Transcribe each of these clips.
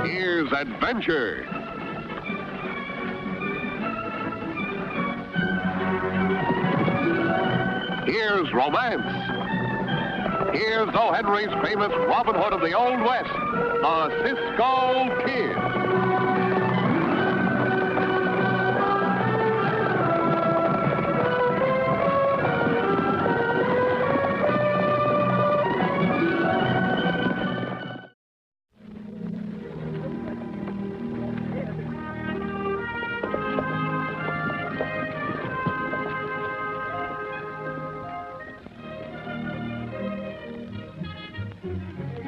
Here's adventure. Here's romance. Here's O. Henry's famous Robin Hood of the Old West, the Cisco Kid.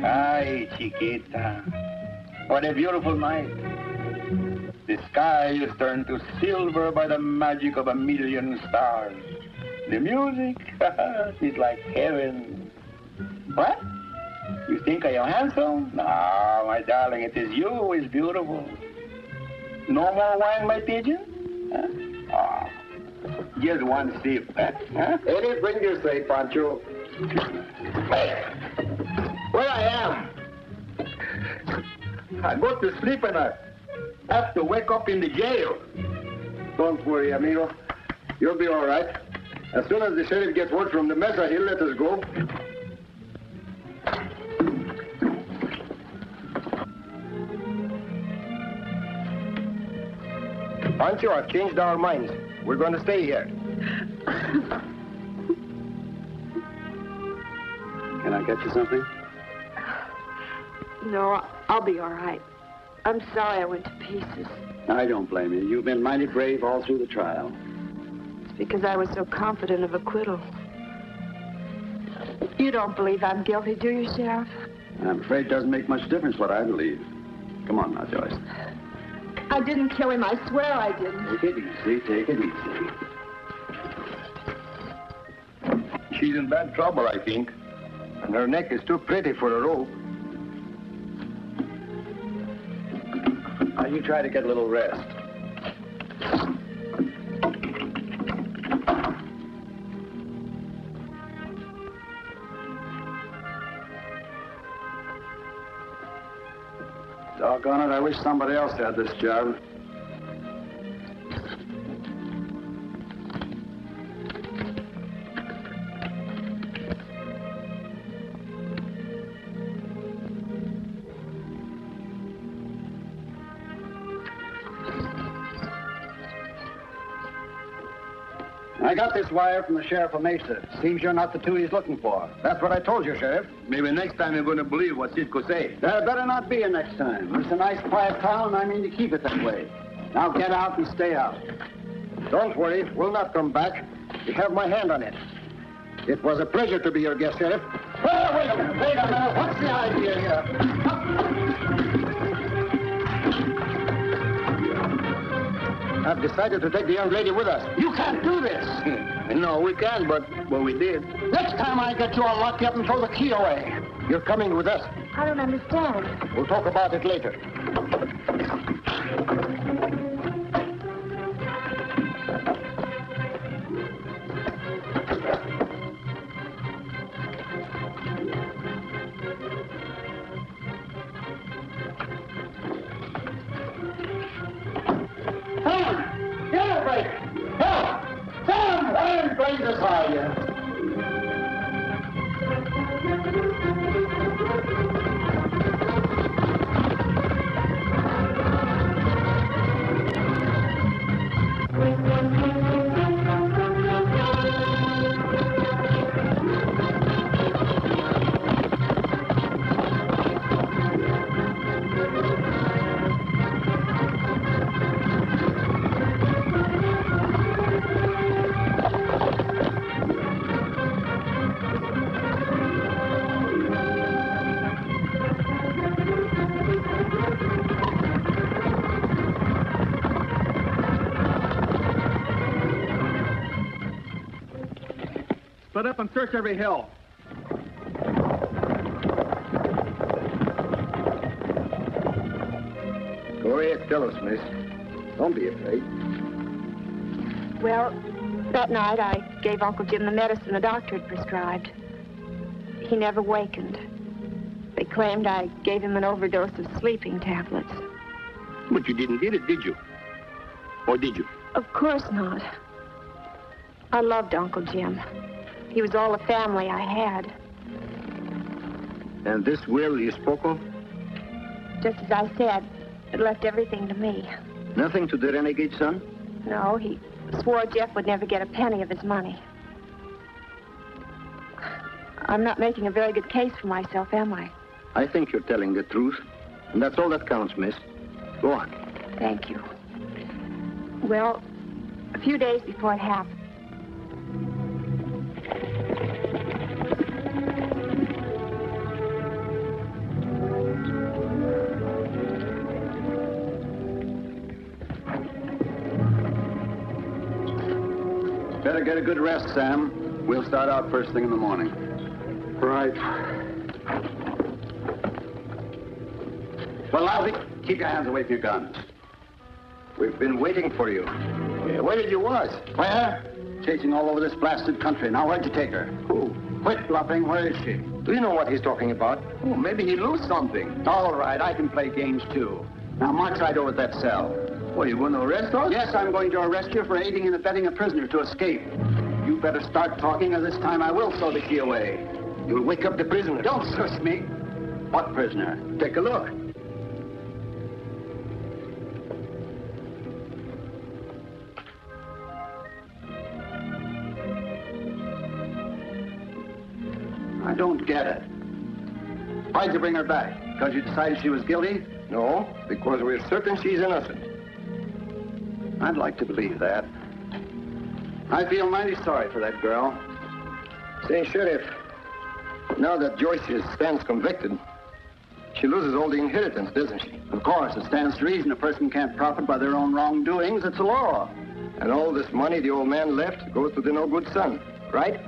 Ay, chiquita, what a beautiful night. The sky is turned to silver by the magic of 1,000,000 stars. The music is like heaven. What? You think I am handsome? No, my darling, it is you who is beautiful. No more wine, my pigeon? Huh? Oh, just one sip. Huh? Eddie, bring your tray, Pancho. Hey, where I am? I go to sleep and I have to wake up in the jail. Don't worry, amigo. You'll be all right. As soon as the sheriff gets word from the mesa, he'll let us go. Pancho, I've changed our minds. We're going to stay here. Can I get you something? No, I'll be all right. I'm sorry I went to pieces. I don't blame you. You've been mighty brave all through the trial. It's because I was so confident of acquittal. You don't believe I'm guilty, do you, Sheriff? I'm afraid it doesn't make much difference what I believe. Come on now, Joyce. I didn't kill him. I swear I didn't. Take it easy. Take it easy. She's in bad trouble, I think. And her neck is too pretty for a rope. Now, you try to get a little rest. Doggone it, I wish somebody else had this job. I got this wire from the sheriff of Mesa. Seems you're not the two he's looking for. That's what I told you, Sheriff. Maybe next time you're going to believe what Cisco say. There better not be a next time. It's a nice, quiet town, and I mean to keep it that way. Now get out and stay out. Don't worry, we'll not come back. You have my hand on it. It was a pleasure to be your guest, Sheriff. Well, wait a minute. What's the idea here? I've decided to take the young lady with us. You can't do this. No, we can, but we did. Next time I get you, I'll lock you up and throw the key away. You're coming with us. I don't understand. We'll talk about it later. Split up and search every hill. Go ahead, tell us, miss. Don't be afraid. Well, that night I gave Uncle Jim the medicine the doctor had prescribed. he never wakened. They claimed I gave him an overdose of sleeping tablets. But you didn't get it, did you? Or did you? Of course not. I loved Uncle Jim. He was all the family I had. And this will you spoke of? Just as I said, it left everything to me. Nothing to the renegade son? No, he swore Jeff would never get a penny of his money. I'm not making a very good case for myself, am I? I think you're telling the truth. And that's all that counts, miss. Go on. Thank you. Well, a few days before it happened, Better get a good rest, Sam. We'll start out first thing in the morning. Right. Well, Lousy, keep your hands away from your guns. We've been waiting for you. Yeah, where did you was? Where? Chasing all over this blasted country. Now, where'd you take her? Who? Quit bluffing. Where is she? Do you know what he's talking about? Oh, maybe he lose something. All right, I can play games, too. Now, march right over to that cell. What, you going to arrest us? Yes, I'm going to arrest you for aiding and abetting a prisoner to escape. You better start talking, or this time I will throw the key away. You'll wake up the prisoner. Don't shush me. What prisoner? Take a look. I don't get it. Why'd you bring her back? Because you decided she was guilty? No, because we're certain she's innocent. I'd like to believe that. I feel mighty sorry for that girl. Say, Sheriff, now that Joyce stands convicted, she loses all the inheritance, doesn't she? Of course, it stands to reason a person can't profit by their own wrongdoings. It's a law. And all this money the old man left goes to the no-good son, right?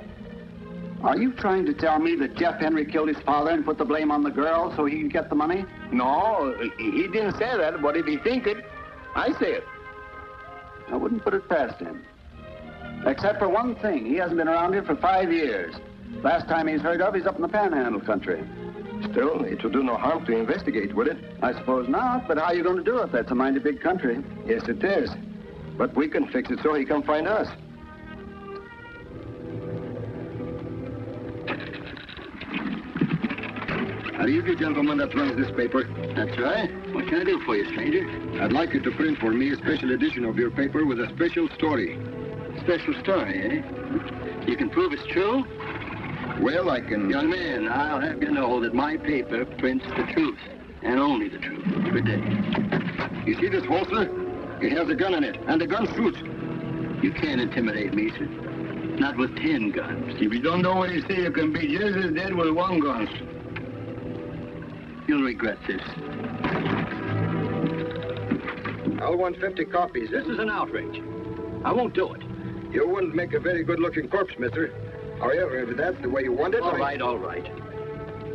Are you trying to tell me that Jeff Henry killed his father and put the blame on the girl so he could get the money? No, he didn't say that, but if he think it, I say it. I wouldn't put it past him. Except for one thing. He hasn't been around here for 5 years. Last time he's heard of, he's up in the Panhandle country. Still, it will do no harm to investigate, will it? I suppose not, but how are you going to do it? That's a mighty big country. Yes, it is. But we can fix it so he can find us. Are you the gentleman that runs this paper? That's right. What can I do for you, stranger? I'd like you to print for me a special edition of your paper with a special story. Special story, eh? You can prove it's true? Well, I can... Young man, I'll have you know that my paper prints the truth, and only the truth, every day. You see this holster? It has a gun in it, and the gun shoots. You can't intimidate me, sir. Not with 10 guns. If you don't know what you say, you can be just as dead with 1 gun. You'll regret this. I'll want 50 copies. This is an outrage. I won't do it. You wouldn't make a very good-looking corpse, mister. However, if that's the way you want it... All right.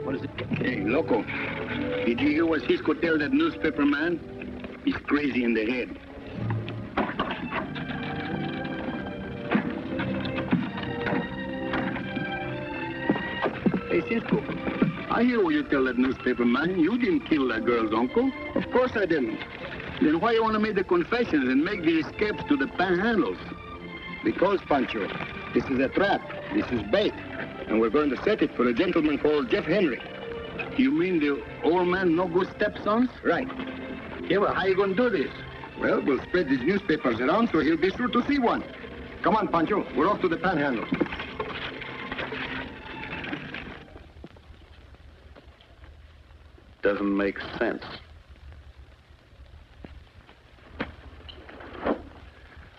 What is it? Hey, loco. Did you hear what Cisco tell that newspaper man? He's crazy in the head. Hey, Cisco. I hear what you tell that newspaper man. You didn't kill that girl's uncle. Of course I didn't. Then why you want to make the confessions and make the escapes to the panhandles? Because, Pancho, this is a trap. This is bait. And we're going to set it for a gentleman called Jeff Henry. You mean the old man no-good stepsons? Right. Yeah, well, how you going to do this? Well, we'll spread these newspapers around so he'll be sure to see one. Come on, Pancho. We're off to the panhandle. Doesn't make sense.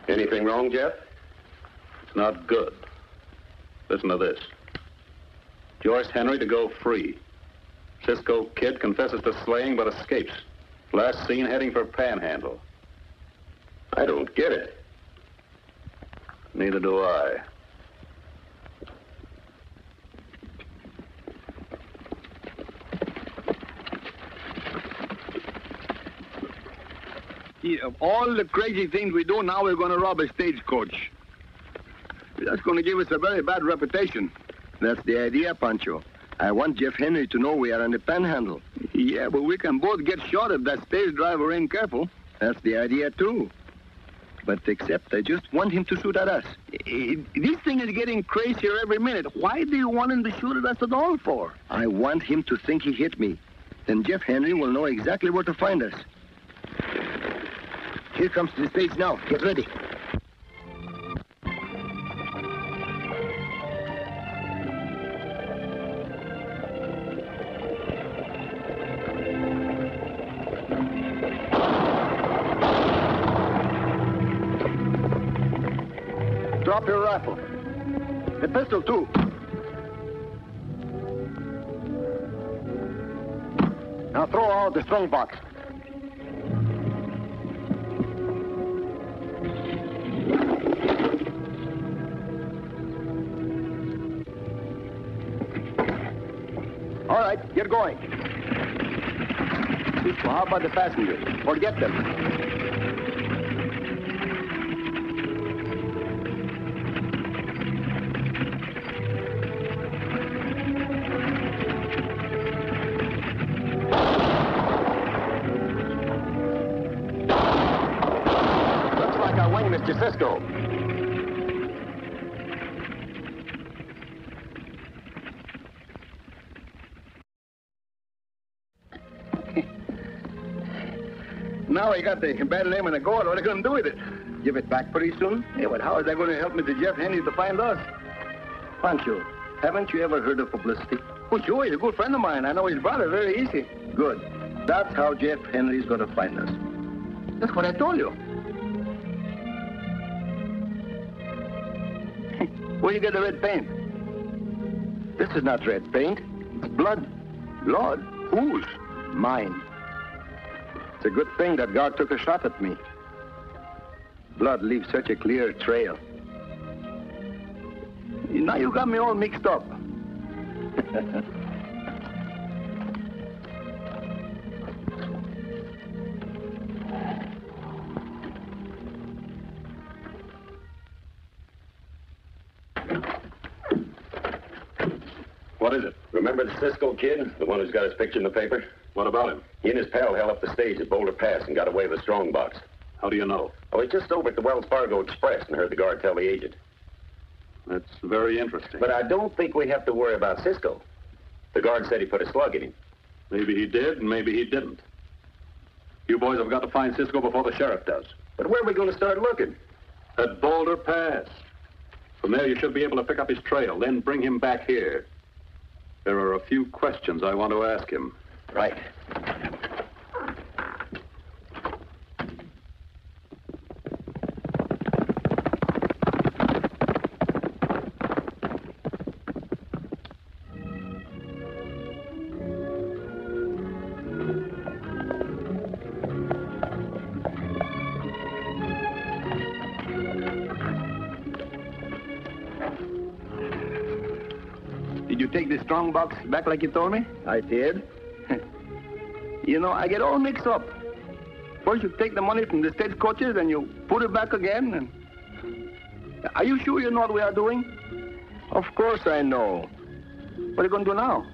Anything wrong, Jeff? It's not good. Listen to this. Joyce Henry to go free. Cisco Kid confesses to slaying but escapes. Last seen heading for Panhandle. I don't get it. Neither do I. Of all the crazy things we do, now we're going to rob a stagecoach. That's going to give us a very bad reputation. That's the idea, Pancho. I want Jeff Henry to know we are on the panhandle. Yeah, but we can both get shot if that stage driver ain't careful. That's the idea, too. But except I just want him to shoot at us. This thing is getting crazier every minute. Why do you want him to shoot at us at all for? I want him to think he hit me. Then Jeff Henry will know exactly where to find us. Here comes the stage now. Get ready. Drop your rifle. The pistol, too. Now throw out the strong box. All right, get going. Cisco, how about the passengers? Forget them. Mr. Cisco. Now I got the bad name in the gourd. What are they going to do with it? Give it back pretty soon? Yeah, but how is that going to help Mr. Jeff Henry to find us? Pancho, haven't you ever heard of publicity? Oh, sure. He's a good friend of mine. I know his brother very easy. Good. That's how Jeff Henry's going to find us. That's what I told you. Where you get the red paint? This is not red paint. It's blood. Blood? Whose? Mine. It's a good thing that guard took a shot at me. Blood leaves such a clear trail. Now you got me all mixed up. What is it? Remember the Cisco kid? The one who's got his picture in the paper? What about him? He and his pal held up the stage at Boulder Pass and got away with a strong box. How do you know? Oh, he's just over at the Wells Fargo Express and heard the guard tell the agent. That's very interesting. But I don't think we have to worry about Cisco. The guard said he put a slug in him. Maybe he did, and maybe he didn't. You boys have got to find Cisco before the sheriff does. But where are we going to start looking? At Boulder Pass. From there, you should be able to pick up his trail, then bring him back here. There are a few questions I want to ask him. Right. Did you take the strong box back like you told me? I did. You know, I get all mixed up. First you take the money from the stagecoaches and you put it back again. And are you sure you know what we are doing? Of course I know. What are you going to do now?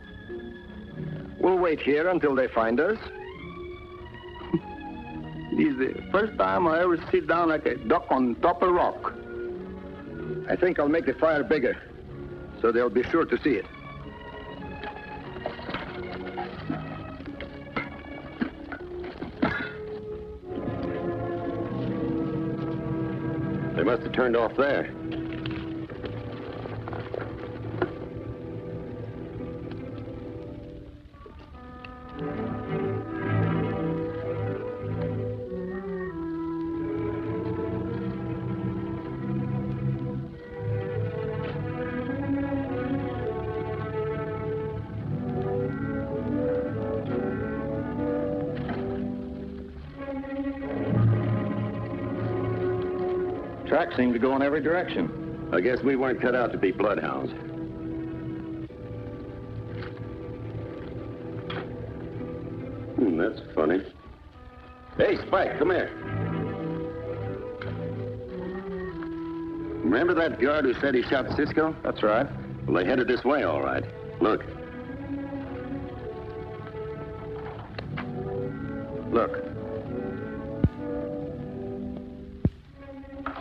We'll wait here until they find us. This is the first time I ever sit down like a duck on top of a rock. I think I'll make the fire bigger, so they'll be sure to see it. They must have turned off there. Tracks seem to go in every direction. I guess we weren't cut out to be bloodhounds. That's funny. Hey, Spike, come here. Remember that guard who said he shot Cisco? That's right. Well, they headed this way, all right. Look.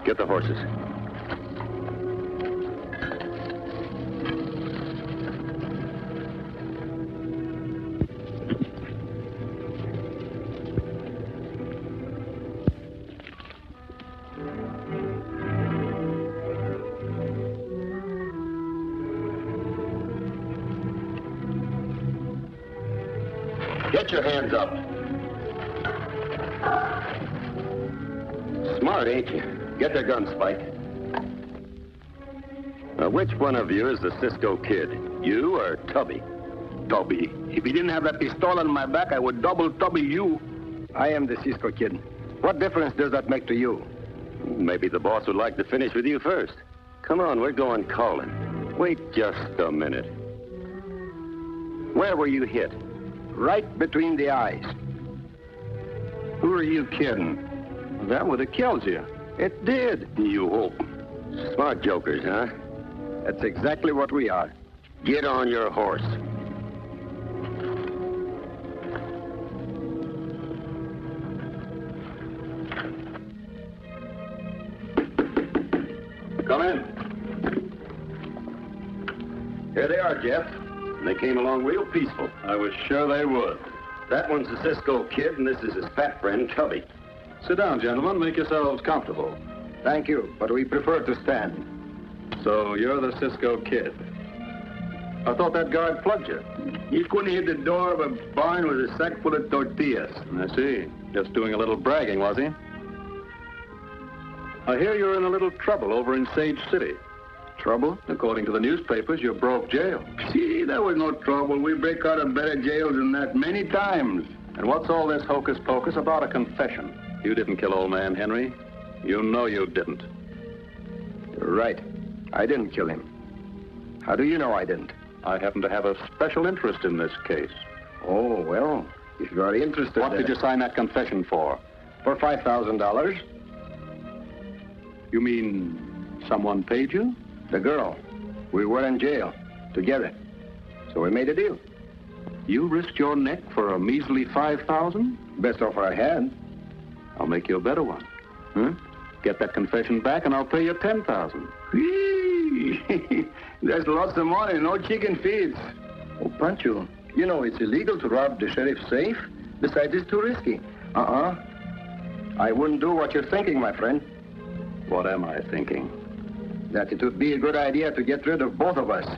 Get the horses. Get your hands up. Smart, ain't you? Get their guns, Spike. Now, which one of you is the Cisco Kid? You or Tubby? Tubby. If he didn't have that pistol on my back, I would double Tubby you. I am the Cisco Kid. What difference does that make to you? Maybe the boss would like to finish with you first. Come on, we're going calling. Wait just a minute. Where were you hit? Right between the eyes. Who are you kidding? That would have killed you. It did. You hope. Smart jokers, huh? That's exactly what we are. Get on your horse. Come in. Here they are, Jeff. And they came along real peaceful. I was sure they would. That one's the Cisco Kid, and this is his fat friend, Tubby. Sit down, gentlemen. Make yourselves comfortable. Thank you, but we prefer to stand. So you're the Cisco Kid. I thought that guard plugged you. He couldn't hit the door of a barn with a sack full of tortillas. I see. Just doing a little bragging, was he? I hear you're in a little trouble over in Sage City. Trouble? According to the newspapers, you broke jail. See, that was no trouble. We break out of better jails than that many times. And what's all this hocus pocus about a confession? You didn't kill old man Henry. You know you didn't. You're right. I didn't kill him. How do you know I didn't? I happen to have a special interest in this case. Oh, well, if you are interested... What did you sign that confession for? For $5,000. You mean someone paid you? The girl. We were in jail together. So we made a deal. You risked your neck for a measly $5,000? Best offer I had. I'll make you a better one. Get that confession back and I'll pay you $10,000. There's lots of money, no chicken feeds. Oh, Pancho, you know it's illegal to rob the sheriff's safe. Besides, it's too risky. I wouldn't do what you're thinking, my friend. What am I thinking? That it would be a good idea to get rid of both of us.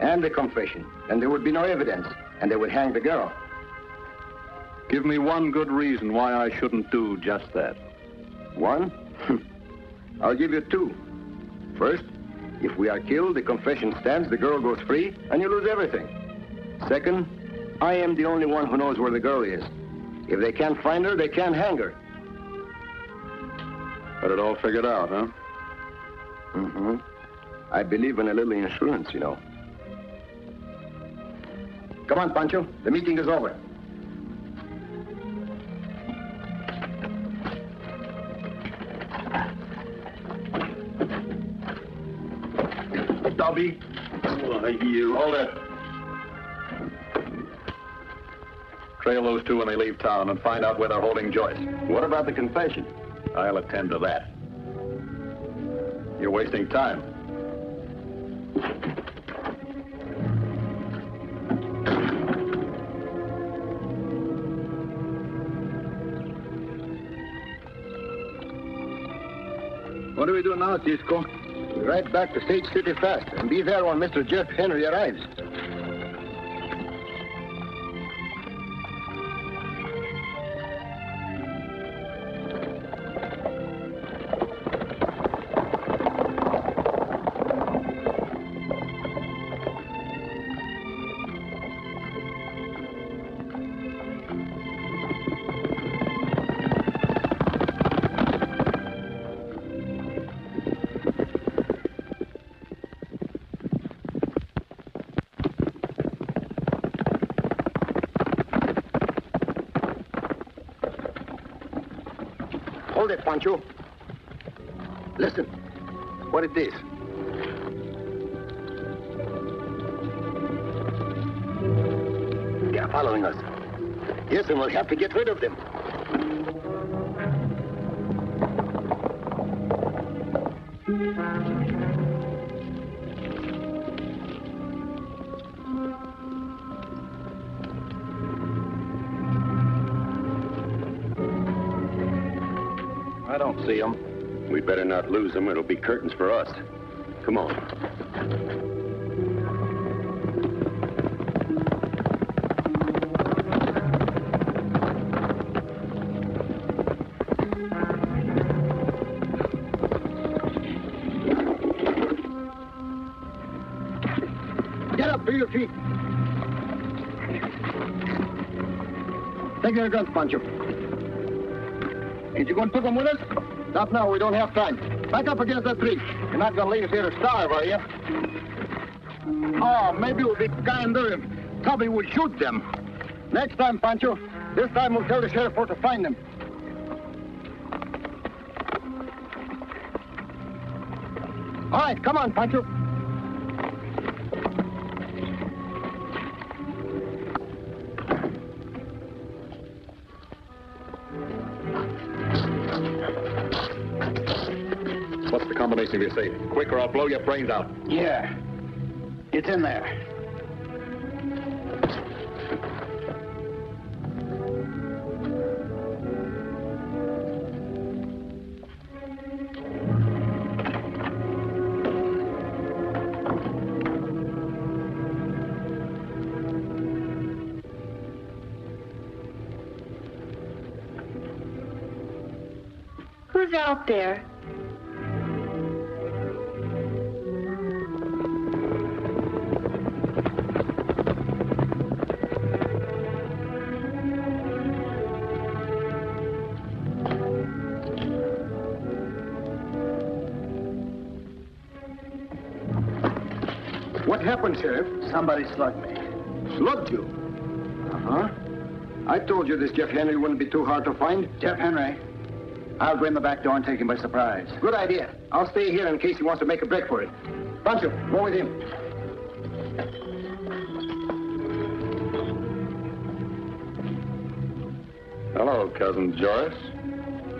And the confession. And there would be no evidence. And they would hang the girl. Give me one good reason why I shouldn't do just that. One? I'll give you two. First, if we are killed, the confession stands, the girl goes free, and you lose everything. Second, I am the only one who knows where the girl is. If they can't find her, they can't hang her. Got it all figured out, huh? Mm-hmm. I believe in a little insurance, you know. Come on, Pancho. The meeting is over. Tubby. You hold it. Trail those two when they leave town and find out where they're holding Joyce. What about the confession? I'll attend to that. You're wasting time. What do we do now, Cisco? We ride back to Sage City fast and be there when Mr. Jeff Henry arrives. Hold it, Pancho. Listen. What it is? They're following us. Yes, and we'll have to get rid of them. I don't see him. We'd better not lose him. It'll be curtains for us. Come on. Get up to your feet. Take your guns, Pancho. Ain't you going to put them with us? Not now. We don't have time. Back up against that tree. You're not going to leave us here to starve, are you? Oh, maybe it would be kinder if Tubby would shoot them. Next time, Pancho. This time we'll tell the sheriff where to find them. All right, come on, Pancho. What's the combination of your safe? Quick or I'll blow your brains out. Yeah. It's in there. Who's out there? What happened, Sheriff? Somebody slugged me. Slugged you? Uh-huh. I told you this Jeff Henry wouldn't be too hard to find. Jeff Henry. I'll go in the back door and take him by surprise. Good idea. I'll stay here in case he wants to make a break for it. Pancho, go with him. Hello, Cousin Joyce.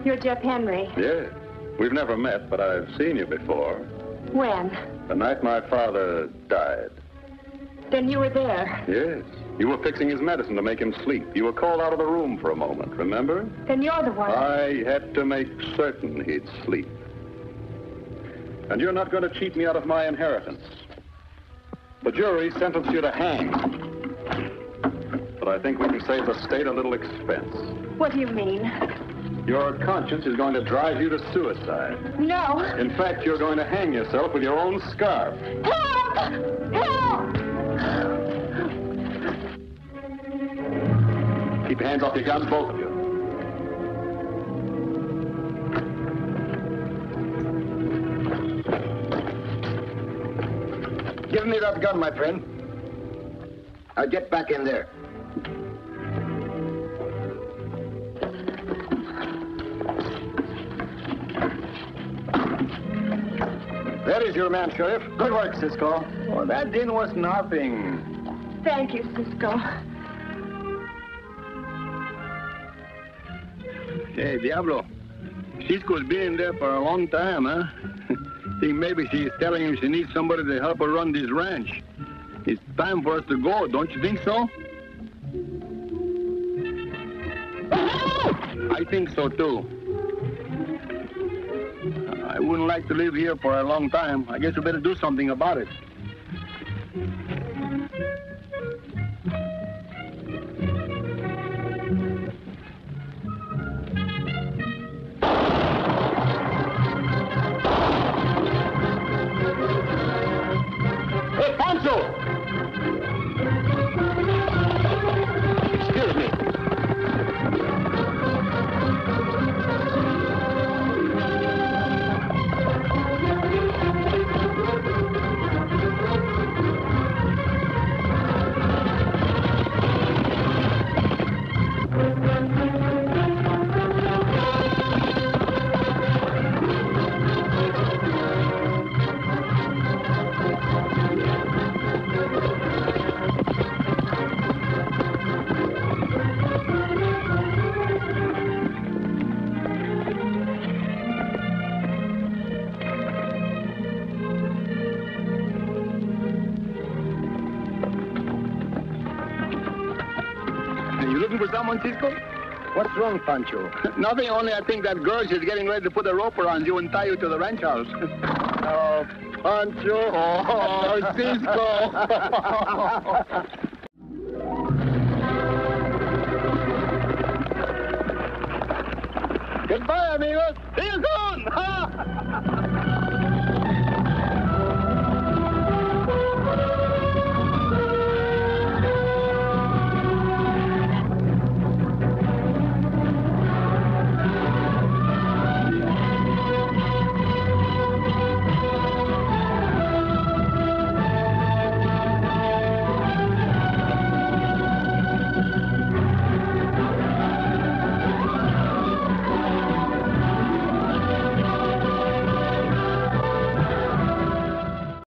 You're Jeff Henry. Yes. We've never met, but I've seen you before. When? The night my father died. Then you were there. Yes. You were fixing his medicine to make him sleep. You were called out of the room for a moment, remember? Then you're the one. I had to make certain he'd sleep. And you're not going to cheat me out of my inheritance. The jury sentenced you to hang. But I think we can save the state a little expense. What do you mean? Your conscience is going to drive you to suicide. No. In fact, you're going to hang yourself with your own scarf. Help! Help! Keep your hands off your guns, both of you. Give me that gun, my friend. I'll get back in there. There is your man, Sheriff. Good work, Cisco. Oh, that din was nothing. Thank you, Cisco. Hey, Diablo. Cisco's been in there for a long time, huh? Think maybe she's telling him she needs somebody to help her run this ranch. It's time for us to go, don't you think so? I think so, too. I wouldn't like to live here for a long time. I guess we better do something about it. Hey, Pancho! Excuse me. looking for someone, Cisco? What's wrong, Pancho? Nothing, only I think that girl is getting ready to put a rope around you and tie you to the ranch house. Oh, Pancho. Oh, Cisco.